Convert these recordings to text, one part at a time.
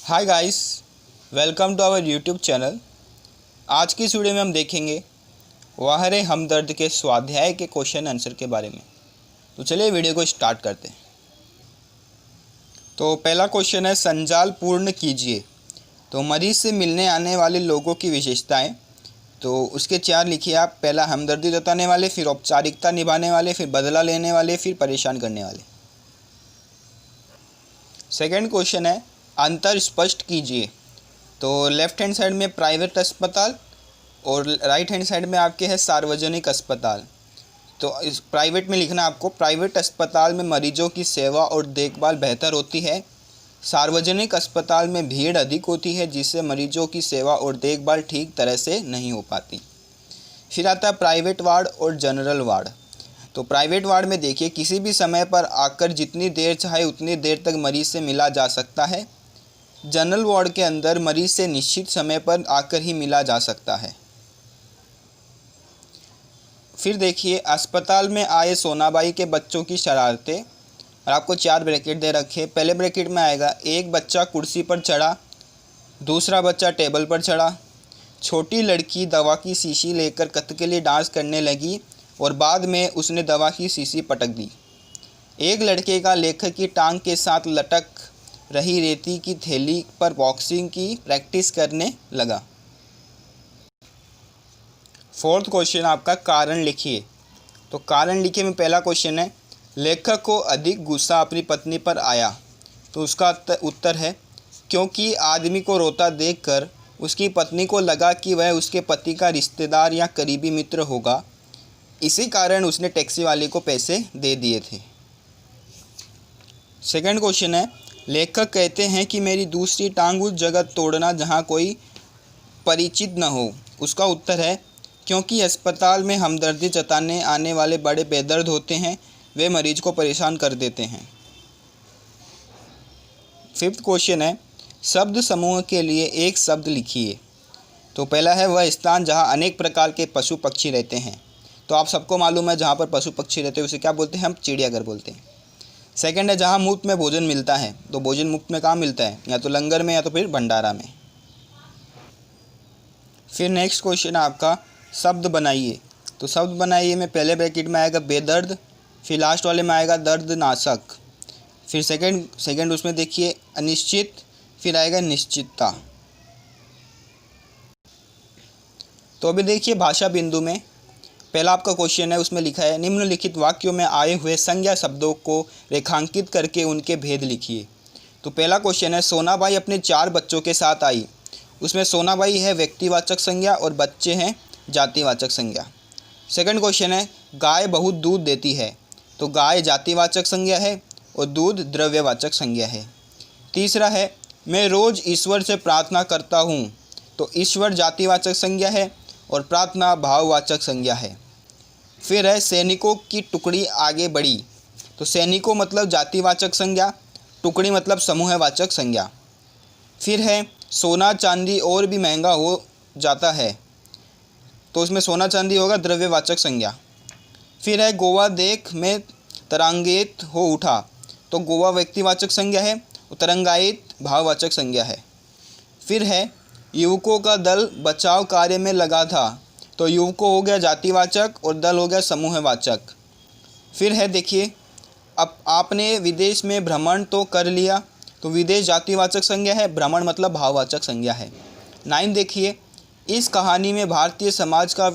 Hi guys, welcome to our YouTube channel. आज की इस वीडियो में हम देखेंगे वाहरे हमदर्द के स्वाध्याय के क्वेश्चन आंसर के बारे में। तो चलिए वीडियो को स्टार्ट करते हैं। तो पहला क्वेश्चन है, संजाल पूर्ण कीजिए। तो मरीज से मिलने आने वाले लोगों की विशेषताएं, तो उसके चार लिखिए आप। पहला हमदर्दी जताने वाले, फिर औपचारिकता निभाने वाले, फिर बदला लेने वाले, फिर परेशान करने वाले। सेकंड क्वेश्चन है, अंतर स्पष्ट कीजिए। तो लेफ्ट हैंड साइड में प्राइवेट अस्पताल और राइट हैंड साइड में आपके है सार्वजनिक अस्पताल। तो इस प्राइवेट में लिखना आपको, प्राइवेट अस्पताल में मरीजों की सेवा और देखभाल बेहतर होती है। सार्वजनिक अस्पताल में भीड़ अधिक होती है, जिससे मरीजों की सेवा और देखभाल ठीक तरह से नहीं हो पाती। फिर आता है प्राइवेट वार्ड और जनरल वार्ड। तो प्राइवेट वार्ड में देखिए, किसी भी समय पर आकर जितनी देर चाहे उतनी देर तक मरीज से मिला जा सकता है। जनरल वार्ड के अंदर मरीज से निश्चित समय पर आकर ही मिला जा सकता है। फिर देखिए, अस्पताल में आए सोनाबाई के बच्चों की शरारतें, और आपको चार ब्रैकेट दे रखे। पहले ब्रैकेट में आएगा, एक बच्चा कुर्सी पर चढ़ा, दूसरा बच्चा टेबल पर चढ़ा, छोटी लड़की दवा की शीशी लेकर कथकली डांस करने लगी और बाद में उसने दवा की शीशी पटक दी। एक लड़के का लेखक की टांग के साथ लटक रही रेती की थैली पर बॉक्सिंग की प्रैक्टिस करने लगा। फोर्थ क्वेश्चन आपका, कारण लिखिए। तो कारण लिखिए में पहला क्वेश्चन है, लेखक को अधिक गुस्सा अपनी पत्नी पर आया। तो उसका उत्तर है, क्योंकि आदमी को रोता देखकर उसकी पत्नी को लगा कि वह उसके पति का रिश्तेदार या करीबी मित्र होगा। इसी कारण उसने टैक्सी वाले को पैसे दे दिए थे। सेकंड क्वेश्चन है, लेखक कहते हैं कि मेरी दूसरी टांग उस जगह तोड़ना जहां कोई परिचित न हो। उसका उत्तर है, क्योंकि अस्पताल में हमदर्दी जताने आने वाले बड़े बेदर्द होते हैं, वे मरीज को परेशान कर देते हैं। फिफ्थ क्वेश्चन है, शब्द समूह के लिए एक शब्द लिखिए। तो पहला है, वह स्थान जहां अनेक प्रकार के पशु पक्षी रहते हैं। तो आप सबको मालूम है, जहाँ पर पशु पक्षी रहते हैं उसे क्या बोलते हैं, हम चिड़ियाघर बोलते हैं। सेकंड है, जहाँ मुफ्त में भोजन मिलता है। तो भोजन मुफ्त में कहाँ मिलता है, या तो लंगर में या तो फिर भंडारा में। फिर नेक्स्ट क्वेश्चन है आपका, शब्द बनाइए। तो शब्द बनाइए में पहले ब्रैकेट में आएगा बेदर्द, फिर लास्ट वाले में आएगा दर्दनाशक, फिर सेकंड उसमें देखिए अनिश्चित, फिर आएगा निश्चितता। तो अभी देखिए भाषा बिंदु में पहला आपका क्वेश्चन है, उसमें लिखा है, निम्नलिखित वाक्यों में आए हुए संज्ञा शब्दों को रेखांकित करके उनके भेद लिखिए। तो पहला क्वेश्चन है, सोनाबाई अपने 4 बच्चों के साथ आई। उसमें सोनाबाई है व्यक्तिवाचक संज्ञा और बच्चे हैं जातिवाचक संज्ञा। सेकंड क्वेश्चन है, गाय बहुत दूध देती है। तो गाय जातिवाचक संज्ञा है और दूध द्रव्यवाचक संज्ञा है। तीसरा है, मैं रोज़ ईश्वर से प्रार्थना करता हूँ। तो ईश्वर जातिवाचक संज्ञा है और प्रार्थना भाववाचक संज्ञा है। फिर है, सैनिकों की टुकड़ी आगे बढ़ी। तो सैनिकों मतलब जातिवाचक संज्ञा, टुकड़ी मतलब समूहवाचक संज्ञा। फिर है, सोना चांदी और भी महंगा हो जाता है। तो उसमें सोना चांदी होगा द्रव्यवाचक संज्ञा। फिर है, गोवा देख मैं तरंगायित हो उठा। तो गोवा व्यक्तिवाचक संज्ञा है और तरंगायित भाववाचक संज्ञा है। फिर है, युवकों का दल बचाव कार्य में लगा था। तो युवकों हो गया जातिवाचक और दल हो गया समूहवाचक। फिर है देखिए, अब आपने विदेश में भ्रमण तो कर लिया। तो विदेश जातिवाचक संज्ञा है, भ्रमण मतलब भाववाचक संज्ञा है। 9 देखिए, इस कहानी में भारतीय समाज का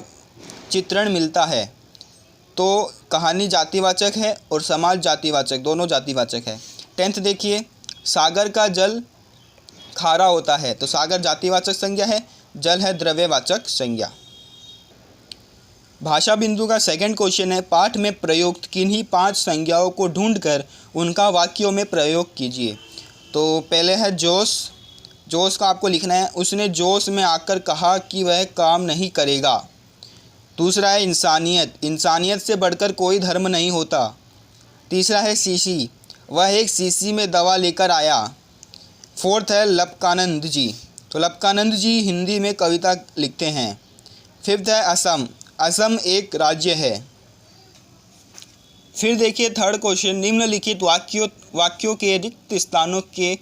चित्रण मिलता है। तो कहानी जातिवाचक है और समाज जातिवाचक, दोनों जातिवाचक है। 10 देखिए, सागर का जल खारा होता है। तो सागर जातिवाचक संज्ञा है, जल है द्रव्यवाचक संज्ञा। भाषा बिंदु का सेकंड क्वेश्चन है, पाठ में प्रयुक्त किन्हीं 5 संज्ञाओं को ढूंढकर उनका वाक्यों में प्रयोग कीजिए। तो पहले है जोश। जोश का आपको लिखना है, उसने जोश में आकर कहा कि वह काम नहीं करेगा। दूसरा है इंसानियत, इंसानियत से बढ़कर कोई धर्म नहीं होता। तीसरा है शीशी, वह एक शीशी में दवा लेकर आया। फोर्थ है लपकानंद जी। तो लपकानंद जी हिंदी में कविता लिखते हैं। फिफ्थ है असम, असम एक राज्य है। फिर देखिए थर्ड क्वेश्चन, निम्नलिखित वाक्यों के रिक्त स्थानों के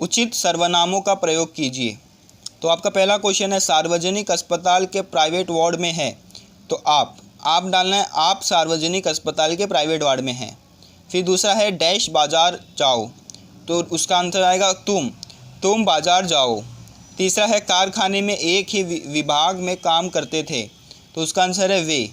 उचित सर्वनामों का प्रयोग कीजिए। तो आपका पहला क्वेश्चन है सार्वजनिक अस्पताल के प्राइवेट वार्ड में है, तो आप डालना है आप सार्वजनिक अस्पताल के प्राइवेट वार्ड में हैं। फिर दूसरा है डैश बाज़ार जाओ, तो उसका आंसर आएगा तुम बाज़ार जाओ। तीसरा है कारखाने में एक ही विभाग में काम करते थे, तो उसका आंसर है वे।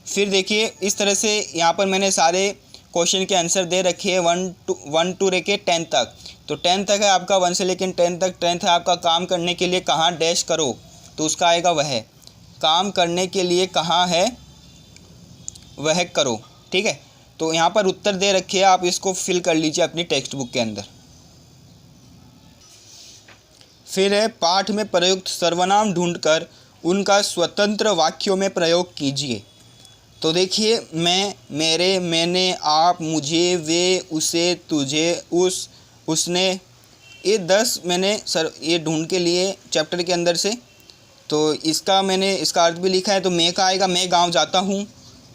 फिर देखिए इस तरह से यहाँ पर मैंने सारे क्वेश्चन के आंसर दे रखे हैं 1 टू लेके 10 तक। तो 10 तक है आपका 1 से लेकर 10 तक। 10th है आपका काम करने के लिए कहाँ डैश करो, तो उसका आएगा वह। काम करने के लिए कहाँ है वह करो, ठीक है। तो यहाँ पर उत्तर दे रखे हैं, आप इसको फिल कर लीजिए अपनी टेक्स्ट बुक के अंदर। फिर है पाठ में प्रयुक्त सर्वनाम ढूंढकर उनका स्वतंत्र वाक्यों में प्रयोग कीजिए। तो देखिए मैं, मेरे, मैंने, आप, मुझे, वे, उसे, तुझे, उसने, ये 10 मैंने ये ढूंढ के लिए चैप्टर के अंदर से। तो मैंने इसका अर्थ भी लिखा है। तो मैं का आएगा मैं गांव जाता हूँ,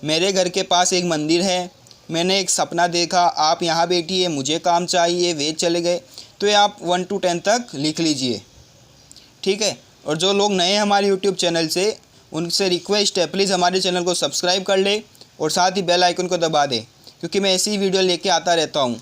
मेरे घर के पास एक मंदिर है, मैंने एक सपना देखा, आप यहाँ बैठिए, मुझे काम चाहिए, वे चले गए। तो ये आप 1 टू 10 तक लिख लीजिए, ठीक है। और जो लोग नए हैं हमारे यूट्यूब चैनल से, उनसे रिक्वेस्ट है प्लीज़ हमारे चैनल को सब्सक्राइब कर ले और साथ ही बेल आइकन को दबा दे, क्योंकि मैं ऐसी ही वीडियो लेके आता रहता हूँ।